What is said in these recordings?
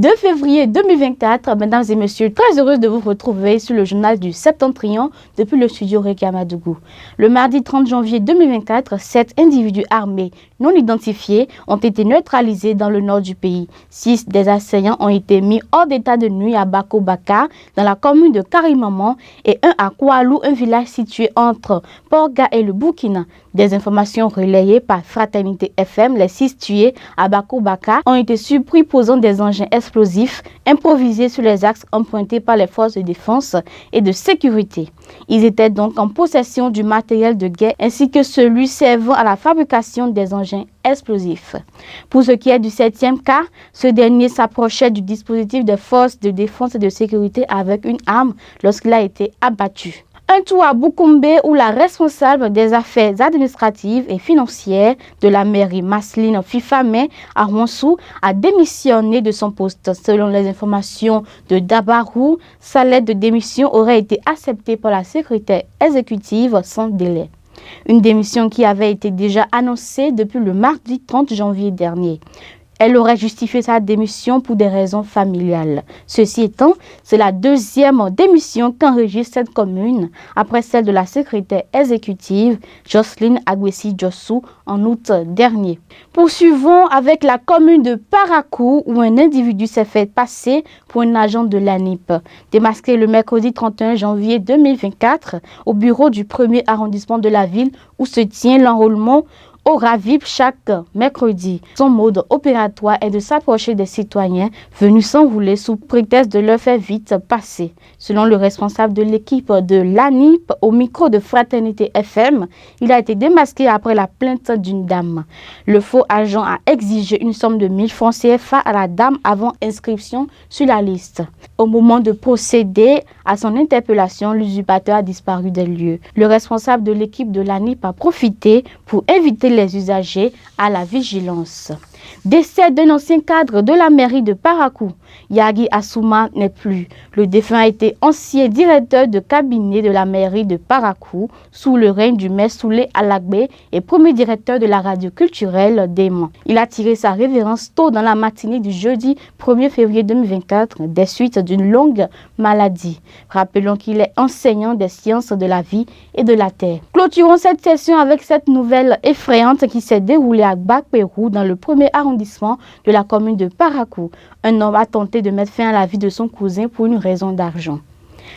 2 février 2024, mesdames et messieurs, très heureuse de vous retrouver sur le journal du Septentrion depuis le studio Rekamadougou. Le mardi 30 janvier 2024, 7 individus armés non identifiés ont été neutralisés dans le nord du pays. 6 des assaillants ont été mis hors d'état de nuit à Bako Baka, dans la commune de Karimaman, et un à Koualou, un village situé entre Porga et le Burkina. Des informations relayées par Fraternité FM, les 6 tués à Bako Baka ont été surpris posant des engins explosifs improvisés sur les axes empruntés par les forces de défense et de sécurité. Ils étaient donc en possession du matériel de guerre ainsi que celui servant à la fabrication des engins explosifs. Pour ce qui est du 7e cas, ce dernier s'approchait du dispositif des forces de défense et de sécurité avec une arme lorsqu'il a été abattu. Un tour à Boukoumbe où la responsable des affaires administratives et financières de la mairie Masseline Fifame à Ronsou a démissionné de son poste. Selon les informations de Dabarou, sa lettre de démission aurait été acceptée par la secrétaire exécutive sans délai. Une démission qui avait été déjà annoncée depuis le mardi 30 janvier dernier. Elle aurait justifié sa démission pour des raisons familiales. Ceci étant, c'est la 2e démission qu'enregistre cette commune après celle de la secrétaire exécutive Jocelyne Agwessi-Jossou en août dernier. Poursuivons avec la commune de Parakou où un individu s'est fait passer pour un agent de l'ANIP. Démasqué le mercredi 31 janvier 2024 au bureau du 1er arrondissement de la ville où se tient l'enrôlement au RAVIP chaque mercredi. Son mode opératoire est de s'approcher des citoyens venus s'enrouler sous prétexte de leur faire vite passer. Selon le responsable de l'équipe de l'ANIP au micro de Fraternité FM, il a été démasqué après la plainte d'une dame. Le faux agent a exigé une somme de 1000 francs CFA à la dame avant inscription sur la liste. Au moment de procéder à son interpellation, l'usurpateur a disparu des lieux. Le responsable de l'équipe de l'ANIP a profité pour inviter les usagers à la vigilance. Décès d'un ancien cadre de la mairie de Parakou. Yagi Assouma n'est plus. Le défunt a été ancien directeur de cabinet de la mairie de Parakou sous le règne du maire Soulé Alagbe et premier directeur de la radio culturelle d'Aimant. Il a tiré sa révérence tôt dans la matinée du jeudi 1er février 2024 des suites d'une longue maladie. Rappelons qu'il est enseignant des sciences de la vie et de la terre. Clôturons cette session avec cette nouvelle effrayante qui s'est déroulée à Bakpérou dans le 1er arrondissement de la commune de Parakou. Un homme a tenté de mettre fin à la vie de son cousin pour une raison d'argent.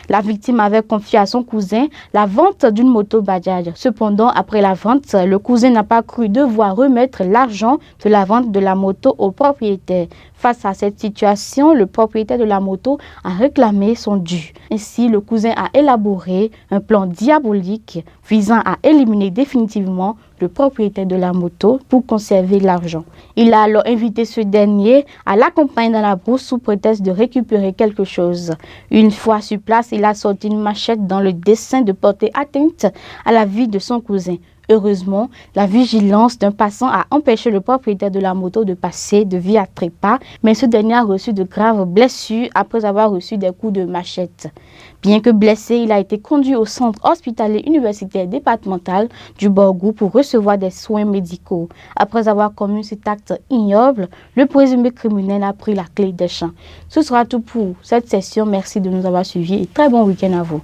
La victime avait confié à son cousin la vente d'une moto Bajaj. Cependant, après la vente, le cousin n'a pas cru devoir remettre l'argent de la vente de la moto au propriétaire. Face à cette situation, le propriétaire de la moto a réclamé son dû. Ainsi, le cousin a élaboré un plan diabolique visant à éliminer définitivement le propriétaire de la moto pour conserver l'argent. Il a alors invité ce dernier à l'accompagner dans la brousse sous prétexte de récupérer quelque chose. Une fois sur place, il a sorti une machette dans le dessein de porter atteinte à la vie de son cousin. Heureusement, la vigilance d'un passant a empêché le propriétaire de la moto de passer de via trépas, mais ce dernier a reçu de graves blessures après avoir reçu des coups de machette. Bien que blessé, il a été conduit au centre hospitalier universitaire départemental du Borgou pour recevoir des soins médicaux. Après avoir commis cet acte ignoble, le présumé criminel a pris la clé des champs. Ce sera tout pour cette session. Merci de nous avoir suivis et très bon week-end à vous.